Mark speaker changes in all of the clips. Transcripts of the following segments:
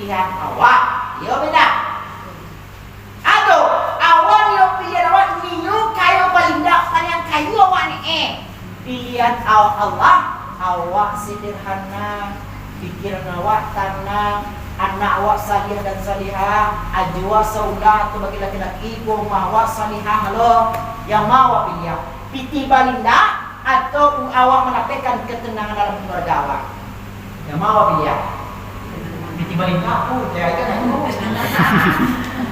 Speaker 1: pilihan awak. Ya beda. Aduh, awak dia pilihan awak niu kayu paling dak yang kayu awak ni pilihan Allah. Awak sederhana, pikiran awak tanam, anak awak salih dan salihah, ajwa saudah tu bagi laki-laki, rumah awak salihah lo, yang mau awak pilih. Piti balinda atau awak mendapatkan ketenangan dalam keluarga awak. Yang mau awak pilih. Piti balinda aku, saya kan aku.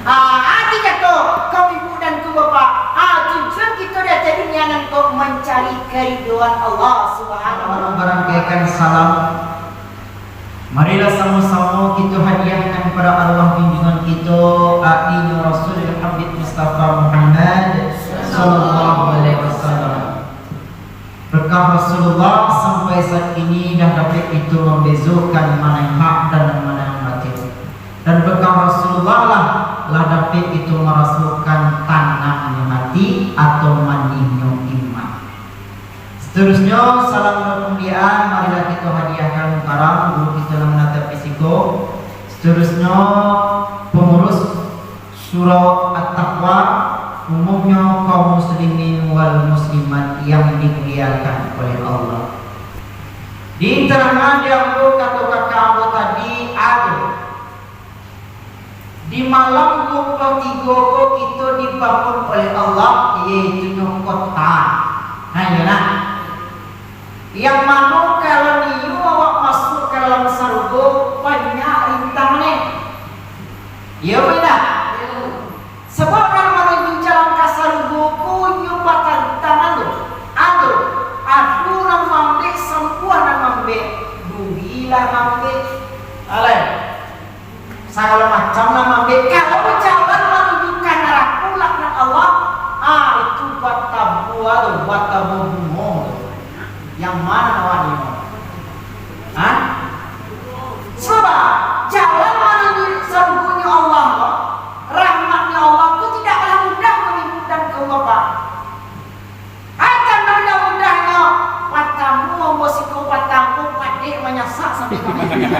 Speaker 1: Hati kata kau ibu dan kau bapa. Tujuan kita dah jadi niatan kau mencari keriduan Allah Subhanahu wa taala.
Speaker 2: Merangkaikan salam. Marilah sama-sama kita hadiahkan kepada arwah junjungan kita Aqinya Rasulul Habib Mustafa Muhammad sallallahu alaihi wasallam. Berkah Rasulullah sampai saat ini dah dapat itu membezakan mana yang hak dan mana yang batil. Dan berkah Rasulullah lah dapat itu merasukan tanamnya hati atau manihnya iman. Seterusnya salam dan kemuliaan marilah kita hadiahkan sekarang guru kita dalam menatap fisiko. Seterusnya pengurus surau At-Taqwa, umumnya kaum muslimin wal muslimat yang dimuliakan oleh Allah. Di terangan yang kata kamu tadi ada di malam 23 kita dibangun oleh Allah, yaitu kota. Nah, yang mana kalau niu awak masuk ke dalam surga banyak rintangannya. Ya beda. Sebab orang mana bincang ke surga ku nyumbatan rintangan tu. Aku nak ambil sempuan nak ambil, dugilah ambil. Alai. Segala macam nak ambil. Kalau berjalan menunjukkan arah pulang dengan Allah, itu buat tabuah tu, buat tabuh yang mana awak ni? Sebab jalan menuju surganya Allah, rahmatnya Allah itu tidaklah mudah bagi dan ke bapa. Akan mudah-mudahnya matamu membersihkan matamu padik menyasak sampai kamu.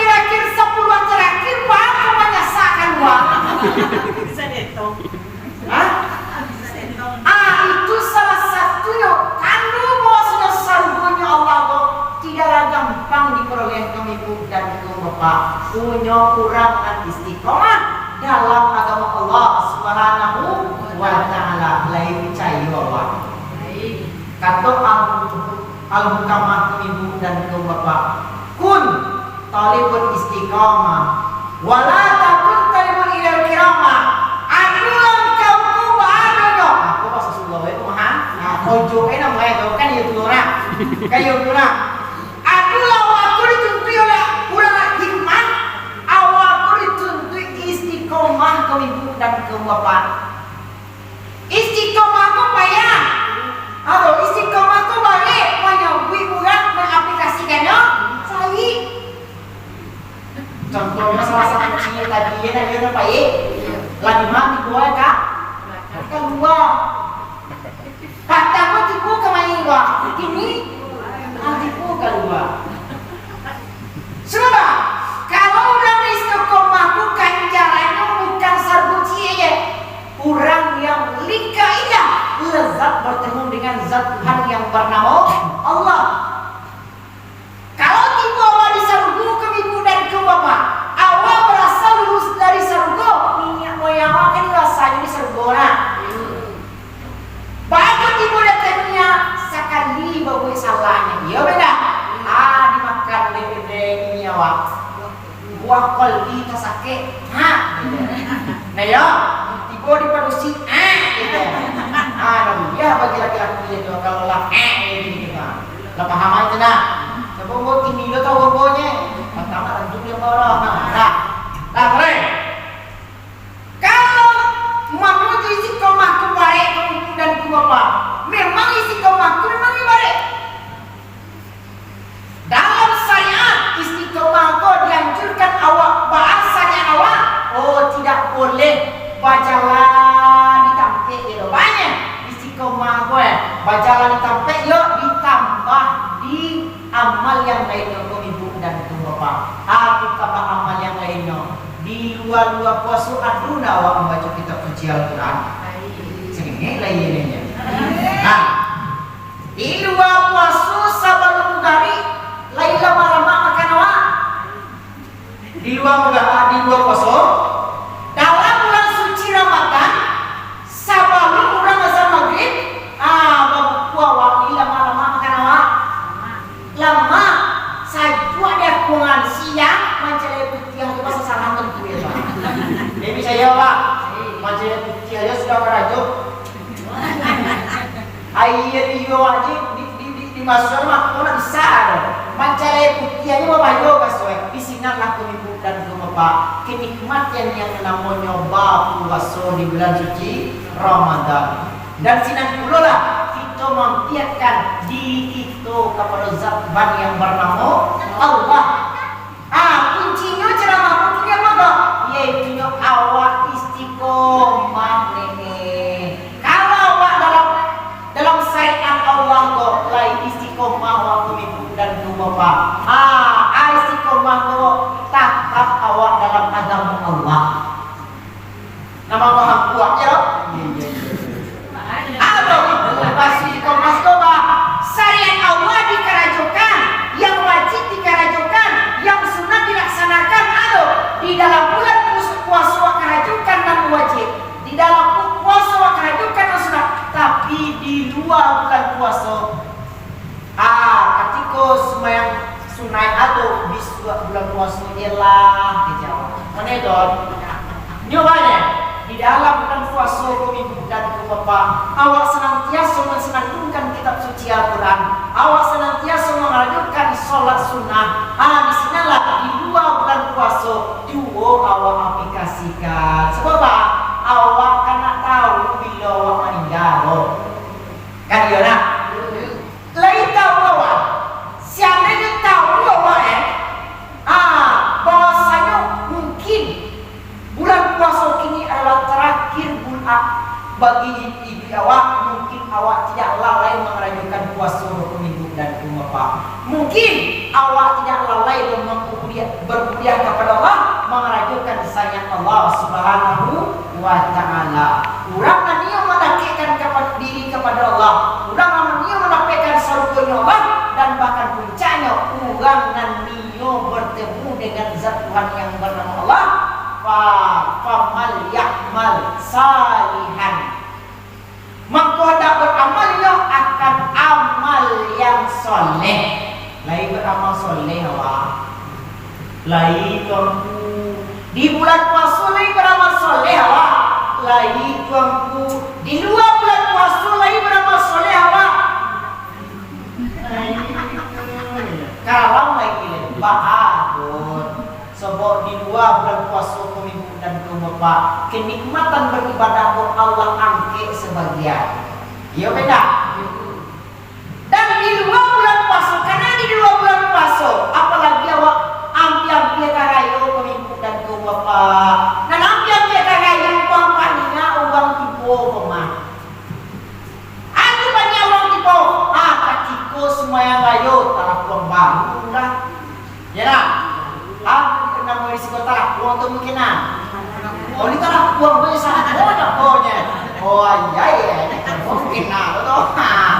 Speaker 2: Kira-kira 10 an terakhir baru menyasakkan uang. Bisa dihitung. Itu salah satunya. Kalau mau sudah surganya Allah itu tidaklah gampang diperoleh kami ibu dan kaum bapak. Punya kurangan istiqomah dalam agama Allah Subhanahu wa taala. Lain percaya Allah. Kata al-mukamah ibu dan kaum bapak. Kun talibul istiqamah wala takun talibul ilal kiramah. Ojo enak itu kan itu orang kayu orang. Aku dituntui oleh ulama hikmah. Aku dituntui istiqomah ke ibu dan ke bapak. Istiqomah itu payah. Atau istiqomah itu balik menyambui bulan mengaplikasikannya. Saya. Contohnya salah satu ciri tadi yang payah. Lagi mana dibuat kak? Keluar. Katamu tipu kemana gua? Ini tipu keluar. Sebab kalau udah istiqomah bukan jalannya bukan sarbuci ya. Orang yang likaidah lezat bertemu dengan zat Tuhan yang bernama Allah. Kalau tipu awal di sarbu ke ibu dan ke bapak, awal berasal lulus dari sarbu, minyak moyang kan rasanya di sarbu lah. Baik ibu datangnya sekali bawa salahnya, ya beda. Dimakan lele nyawa, buah kolbi kasake, nah ya, tiba diproduksi, gitu. Ya bagi laki-laki itu kalau lah, gitu. Senengnya lainnya. Nah, di luar puasa sabalung gari lain lama-lama makan awak. Di luar puasa dalam bulan suci Ramadan sabalung urang azan maghrib babu awak di lama-lama makan awak. Lama saya ada kuangan siang mencari putih itu bahasa salah tentu ya Pak. Jadi saya Pak mencari putih aja sudah kerajuk. Ayat itu wajib dimasukkan makna besar. Mencari putih aja bapak juga soalnya. Di sini lah kami dan bapak kenikmatan yang namanya puasa di bulan suci Ramadan. Dan sinan pula lah kita membiarkan diri kita kepada Zat yang bernama Allah. Kuncinya ceramah kuncinya apa? Yaitu awak istiqomah ini. Kalau awak dalam syariat Allah kok lain istiqomah waktu itu dan bapak. Istiqomah kok tetap awak dalam agama Allah. Nama Maha Kuat ya. Pasti komas coba syariat Allah dikerajukan, yang wajib dikerajukan, yang sunat dilaksanakan. Di dalam bulan puasa kerajukan dan wajib, di dalam puasa kerajukan dan sunat. Tapi di luar bulan puasa, ketika sembahyang sunat atau di bulan puasa ialah kejauhan. Mana itu? Nyobanya. Di dalam bulan puasa minggu dan ke Bapak, awak senantiasa mensenandungkan kitab suci Al-Quran, awak senantiasa mengajukan sholat sunnah. Di sinalah di dua bulan puasa juga awak aplikasikan. Sebab awak kena tahu bila awak meninggal. Kan dia nak? Lain tahu awak. Siapa yang tahu awak bahwasanya mungkin bulan puasa kini adalah terakhir bulan bagi ibu awak. Mungkin awak tidak lalai merayakan puasa minggu dan Bapak. Mungkin awak tidak lalai berkuliah kepada Allah, merayakan sayang Allah Subhanahu wa Ta'ala. Orang yang mendekatkan kepada diri kepada Allah, orang yang mendapatkan surga Allah, dan bahkan puncaknya orang yang bertemu dengan Zat Tuhan yang bernama Allah. Famal ya'mal salihan, maka hendak beramalnya akan amal yang soleh. Lain beramal soleh awak, lain tuanku di bulan puasa lain beramal soleh awak, lain tuanku di luar bulan puasa lain beramal soleh awak. Kalau lagi bahagia sebab di luar bulan puasa minggu dan ke Bapak, kenikmatan beribadah kepada Allah angke sebagian. Ya beda. Dan di luar bulan puasa, karena di luar bulan puasa, apalagi awak ambil karayo ke minggu dan ke Bapak. Dan ambil karayo pampaninya uang tipu pemah. Aku banyak uang tipu. Ketika semua yang rayo telah uang baru lah. Ya lah. Kena mau risiko tak uang tu mungkin ini tak uang boleh sangat ada pokoknya. Iya mungkin betul.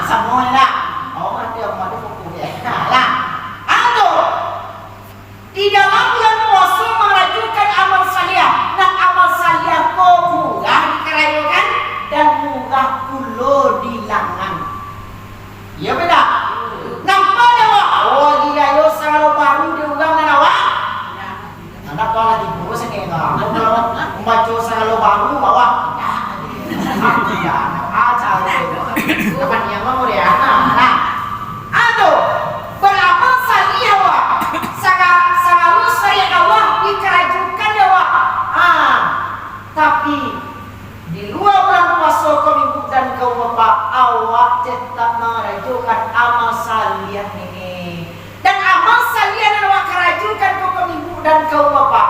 Speaker 2: Semuanya lah. Ada fokusnya. Lah. Di dalam bulan puasa merajukan amal salih. Nak amal salih kau murah dikerajukan dan murah pula dilangan. Ya beda. Nampak dia wak? Dia yo selalu baru diulang dengan awak. Anak kau lagi burus ni kau. Membaca selalu baru bawa. Acar itu. Kapan yang mau dia? Beramal salih awak. Selalu syariat Allah dikerajukan awak. Tapi di luar bulan puasa kau minggu dan kau Bapak, awak tetap merajukan amal salih ini. Dan amal salih yang awak kerajukan kau minggu dan kau Bapak,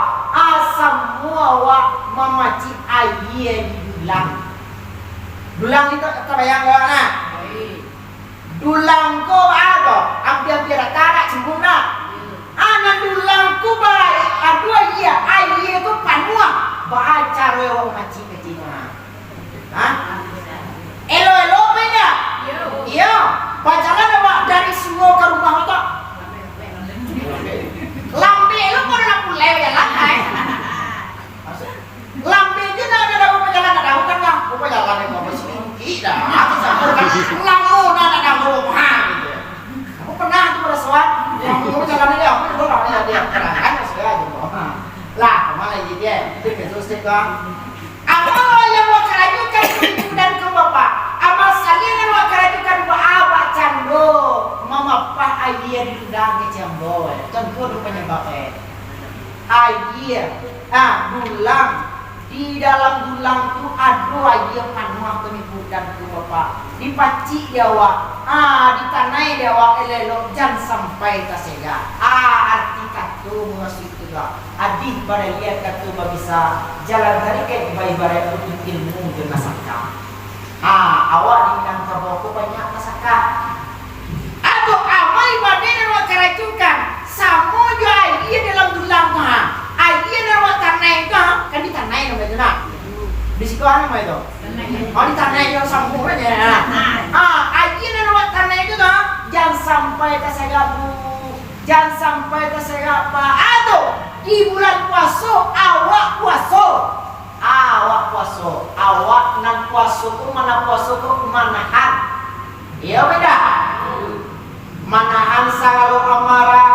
Speaker 2: semua awak memaci air di dulang. Dulang itu terbayang kau nak? Dulang kau apa? Ambil tak sempurna. Anak dulang kau baik. Dua air itu panua. Baca rewang maci kecil.
Speaker 1: Sedekah. Amal yang wa kerajukan ke ibu dan ke bapak. Amal sekalian yang wa kerajukan ke abah cando. Mama pak ayah diundang ke jambo. Contoh rupanya bapak. Ayah, dulang. Di dalam dulang tu ada ayah panuah ke ibu dan ke bapak. Dipaci dia wa. Ditanai dia wa elelok jangan sampai tasega. Arti katu mengasih juga. Adik pada lihat katu bisa jalan dari ke ibarat untuk ilmu dan nasakah. Awak dibilang kaboku banyak nasakah. Atau amal ibadah yang awak kerajukan. Sama juga ayah dalam dulang tu ayah yang awak tanai tu kan ditanai nama itu nak. Di situ apa itu? Ditanai yang sambung aja. Ayah yang awak tanai itu tu jangan sampai tersegap. Jangan sampai tersegap apa. Atau di bulan puasa awak puasa. Awak nan puasa ku mana puasa ku manahan. Iya beda. Manahan sagalo amarah,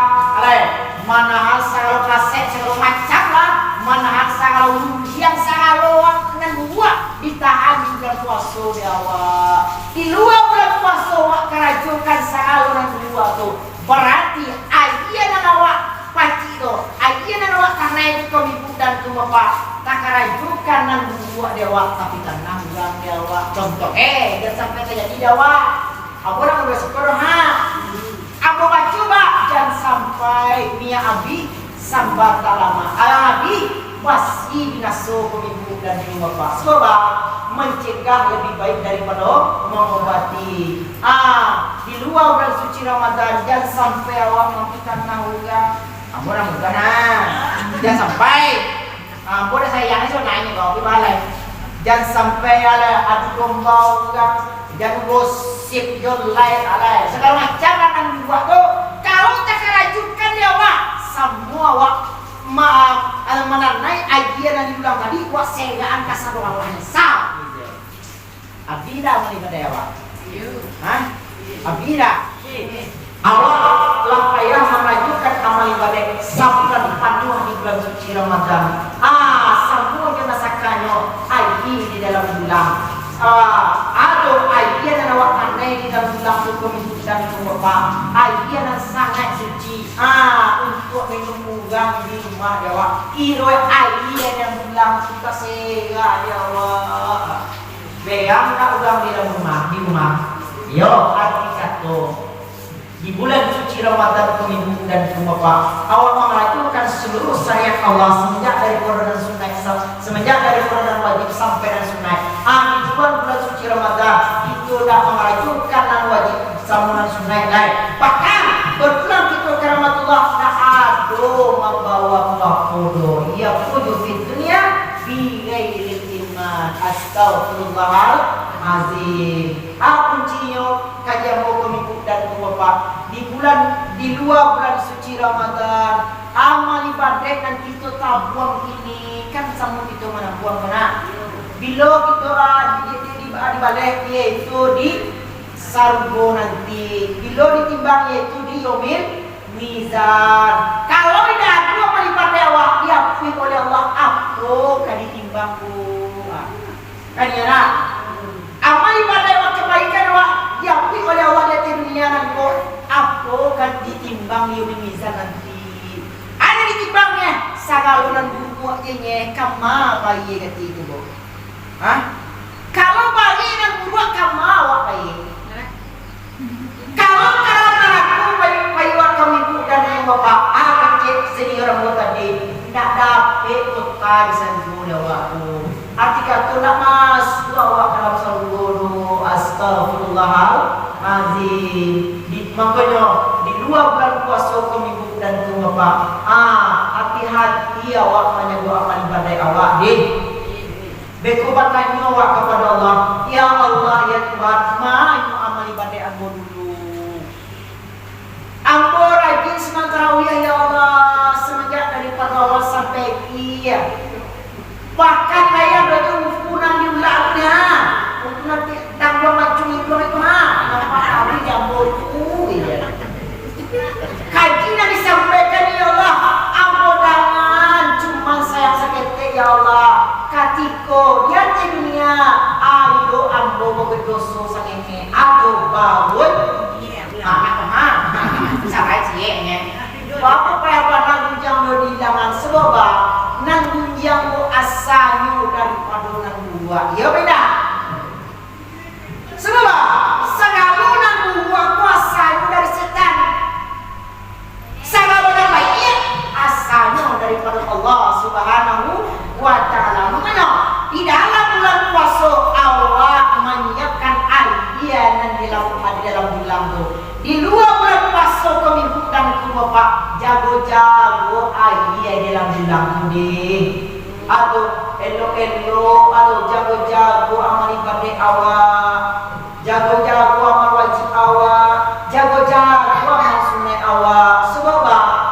Speaker 1: manahan sagalo kaset sagalo macam lah, manahan sagalo ujian sagalo nan buat ditahan di bulan puasa di awak. Di luar bulan puasa awak kerajukan sagalo nan buat tu. Berarti ayah nan awak paci tu, ayah nan awak karena itu kau ibu dan tu bapak tak kerajukan nan buat dia awak tapi tenang bulan dia awak. Contoh, jangan sampai terjadi dia awak. Aku orang bersyukur Aku coba jangan sampai Mia Abi sambat lama. Abi pasti binaso ibu dan ibu bapak. Sebab mencegah lebih baik daripada mengobati. Di luar bulan suci Ramadan jangan sampai awak mampikan nahuga. Aku orang bukan jangan sampai. Boleh sayangnya so nanya kau balai. Jangan sampai ada adu domba juga. Jangan gosip jolai alai segala macam akan buat tu. Kalau tak kerajukan dia awak semua awak menanai ajian yang diulang tadi awak senggaan kasar Allah yang sah. Abida melihat dia awak. Abida. Awak lah payah merajukan amal ibadah sabda panuh di bulan suci Ramadan. Semua jenasakannya aji di dalam bulan. Atau ayah dan awak pandai di dalam tulang hukum ibu dan bapak. Ayah dan sangat suci. Untuk minum ugang di rumah dia awak. Iroi ayah yang bilang suka sega dia awak. Bayang tak ugang di dalam rumah, di rumah. Yo arti kata di bulan suci Ramadan ke ibu dan ke bapak, awak melakukan seluruh syariat Allah semenjak dari Quran dan Sunnah, semenjak dari Quran dan wajib sampai dan Sunnah. Di bulan suci Ramadan itu dah melakukan dan wajib sama dan Sunnah lain. Bahkan berpulang kita ke rahmatullah tak ada membawa wakudo. Ia kudu di dunia bi ghairil iman. Astagfirullahalazim. Kuncinya kajian hukum ibu dan bapak di luar bulan suci Ramadan amal ibadah dan kita tabuang ini kan sama kita mana buang mana bila kita di balik yaitu di sargo nanti bila ditimbang yaitu di yomil mizan. Kalau tidak ada amal ibadah awak diakui oleh Allah apa kan ditimbang kan ya nak amal ibadah awak kebaikan awak diakui oleh Allah di dunia nanti apa kan ditimbang di mizan nanti. Ada ditimbangnya sagalunan buku aja kama bayi kata itu bu. Kalau bayi dan buku kama awak bayi. Kalau aku bayi kami ibu dan yang bapak kecil senior orang tadi tidak dapat tukar di sana awakku. Arti kata nak mas awak dalam salguru astagfirullahalazim. Makanya di luar bulan puasa kami ibu dan bapak hati-hati awak menjaga amal ibadah awak deh. Bekobat tanya awak kepada Allah, ya Allah ya Tuhan, mana amal ibadah aku dulu. Ambo rajin semang tarawih ya Allah semenjak daripada awal sampai iya. Bahkan saya baju ukuran di ulangnya, ukuran tambah macam itu nampak tahu jambu kaji yang disampaikan ya Allah, ambo jangan cuma sayang seketik ya Allah. dosa sange atau bangun sampai cieknya bapak apa nangunjang lo di dalam sebab nangunjang lo asalnya daripada nang dua ya beda sebab segala nang dua kuasanya dari setan segala yang baik asalnya daripada Allah Subhanahu wa ta'ala. Makanya di dalam bulan puasa Allah menyiapkan ajian di dalam bulan itu. Di luar bulan puasa kami bukan ke bapak jago-jago ajian di dalam bulan itu. Atau elok-elok atau jago-jago amal ibadah awak, jago-jago amal wajib awak, jago-jago amal sunat awak. Sebab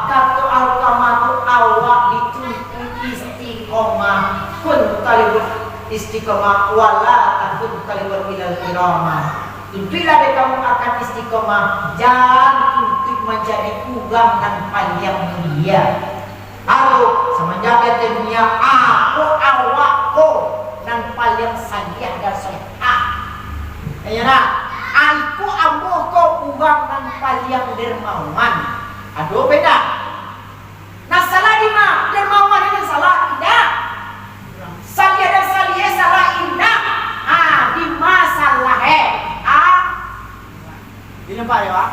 Speaker 1: kata al-kamatu awak dituntut istiqomah kun talibul istiqomah wala takun talibul ilal kiramah. Tentulah kamu akan istiqomah, jangan tuntut menjadi ugang dan panjang mulia. Halo, semenjak dunia aku awakku dan paling salih dan solehah. Ayana, aku ambo ko ugang dan paling dermawan. Aduh beda. Nah salah di mana? Dermawan ini salah tidak. Salih dan salih salah indah. Di masalah di nampak ya Pak?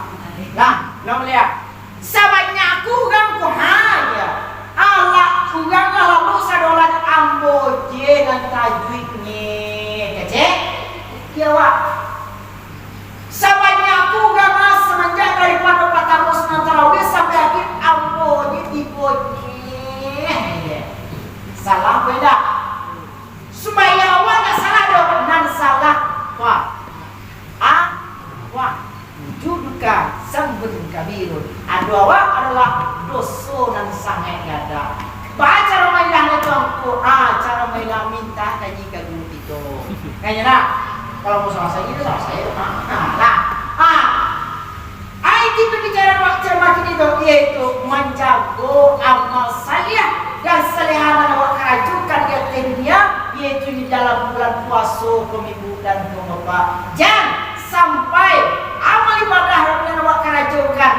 Speaker 1: Nah, lo lihat. Sabanyak aku ugang ko hanya. Allah ugang lalu sadolat ambo je dan tajwidnya. Kecek? Ya Pak. Sabanyak aku ugang semenjak daripada patamos nantarawih sampai akhir ambo je dibonye. Salah beda. Supaya awak tak salah dong. Nan salah. Wah. Wah. Wujuduka sambun kabirun. Adu awak adalah dosa dan sangat gada. Baca ramailah itu cara mailah minta kaji ke guru itu. Kayaknya nak. Kalau mau sama saya itu sama saya. Itu berbicara waktu makin itu yaitu menjago amal salih dan salihan awak kerajukan di dunia yaitu di dalam bulan puasa kemibu dan kemupa. Jangan sampai amal ibadah yang awak kerajukan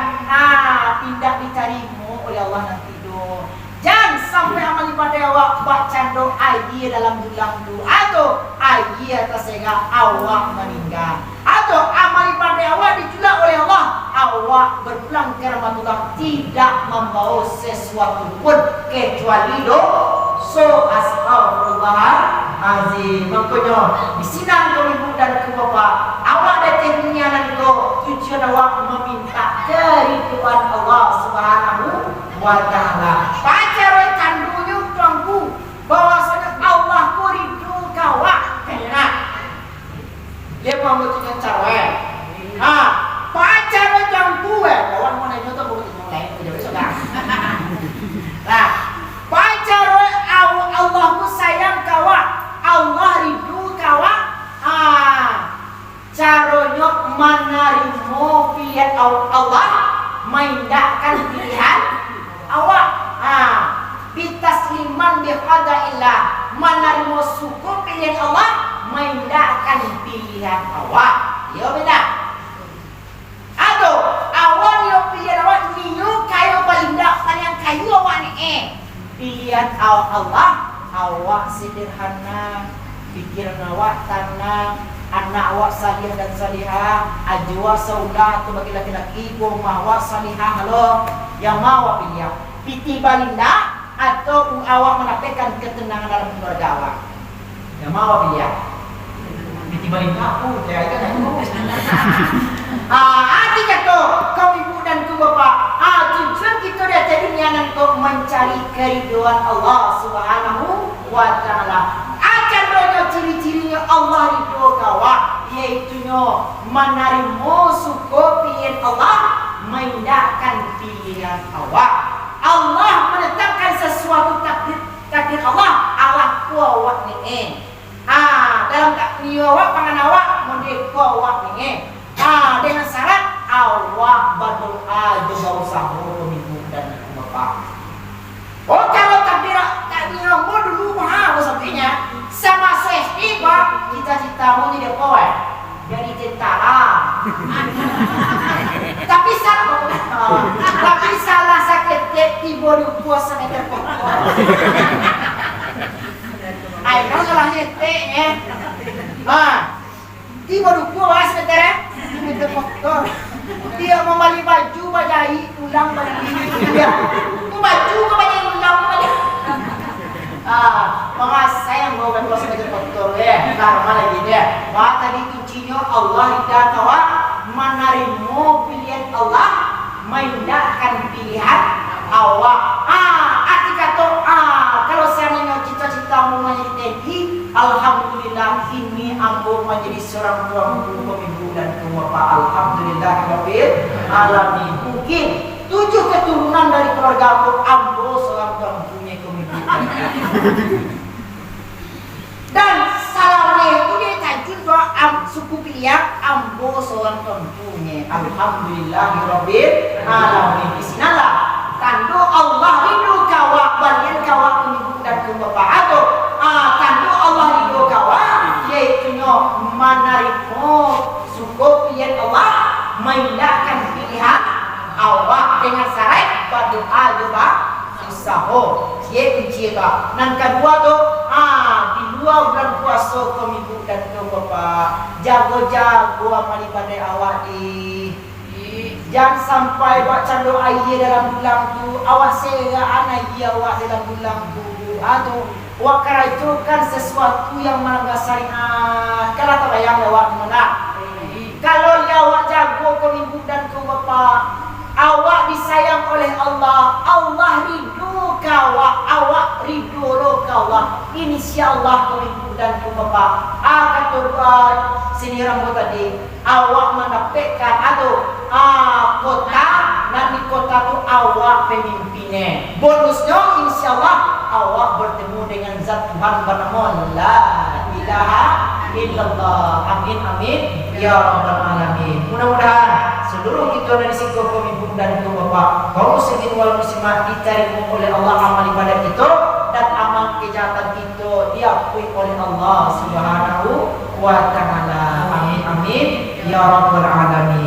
Speaker 1: tidak diterima oleh Allah nanti do. Jangan sampai amal ibadah awak baca doa dia dalam bulan itu atau dia tersehingga awak meninggal atau amal ibadah awak ditolak oleh Allah awak berpulang ke rahmatullah tidak membawa sesuatu pun kecuali dosa. Astagfirullahalazim. Makanya di sini kami dan ke bapak awak datang dunia nanti tujuan awak meminta keriduan Allah Subhanahu wa ta'ala. Baca rekan dulu tuanku bahwasanya Allah ku ridho kawak kena dia mau bertanya cara baca rekan gue kawan mau nanya tuh mau tanya lain udah besok dah. Nah baca Allah ku sayang kawak Allah ridho kawak caranya menerima pilihan Allah mengindahkan pilihan awak bitasliman biqadaillah menerima syukur pilihan Allah mengindahkan pilihan awak ya beda aduh awak dia pilihan awak minyu kayu paling dak yang kayu awak ni pilihan Allah awak sederhana pikiran awak tenang anak awak salih dan salihah, ajwa saudah tu bagi laki-laki, rumah awak salihah halo, yang mau awak pilih, piti balinda atau awak mendapatkan ketenangan dalam keluarga awak, yang mau awak pilih, piti balinda, saya kan hati kata kau ibu dan kau bapa, tujuan kita dari dunia nanti mencari keriduan Allah Subhanahu wa ta'ala. Akan banyak ciri-cirinya Allah ridho kawak yaitu menerima syukur pilihan Allah mengindahkan pilihan awak. Allah menetapkan sesuatu takdir Allah kuawak ni dalam takdir awak pangan awak mendek kuawak ni dengan syarat awak berdoa juga usaha pemimpin dan bapak. Kalau takdir mau dulu sampainya sama SD pak cita-citamu jadi apa Tapi salah sakit tiba di puasa meter pokok. Ayo salah nyeteknya. Tiba di puasa meter pokok. Dia membeli baju bajai ulang baju dia. Baju bajai ulang baju. Mga sayang mau kan puasa meter pokok ya. Karena lagi dia. Wah tadi kuncinya Allah tidak tahu menarimu pilihan Allah. Mengindahkan pilihan awak. Arti kata kalau seandainya cita-citamu menjadi TNI, alhamdulillah ini ambo menjadi seorang tuan guru pemimpin dan bapak. Alhamdulillah rabbil alamin. Mungkin 7 keturunan dari keluarga ambo seorang tuan punya pemimpin. Dan salamnya itu dia tajud bahwa suku pilihan ambo seorang tuan punya. Alhamdulillah rabbil alamin. Bismillah. Tando Allah rindu kawa balian kawa pemimpin dan bapak atau tando Allah rindu kawa yaitu menarimo suku pilihan Allah mengindahkan pilihan awak dengan syarat berdoa juga usaha ye kunci ba nan kedua tu di luar bulan puasa pemimpin dan bapak jago-jago amal ibadah awak jangan sampai buat cando air dalam bulan tu awas anak dia awak dalam bulan tu atau awak kerajukan sesuatu yang melanggar syariat kalau tak bayang awak mana kalau awak jago pemimpin dan bapak awak disayang oleh Allah, Allah ridho kawak, awak ridho lo kawak. Insyaallah pemimpin dan bapak. Kata sini rambut tadi, awak mendapatkan atau kota dan di kota tu awak pemimpinnya. Bonusnya insyaallah awak bertemu dengan Zat Tuhan bernama La ilaha illallah. Amin amin ya rabbal alamin. Mudah-mudahan seluruh kita dari sikap pemimpin dan bapak kaum muslimin wal muslimat diterima oleh Allah amal ibadah kita dan amal kejahatan kita diakui oleh Allah Subhanahu wa taala. Amin amin ya rabbal alamin.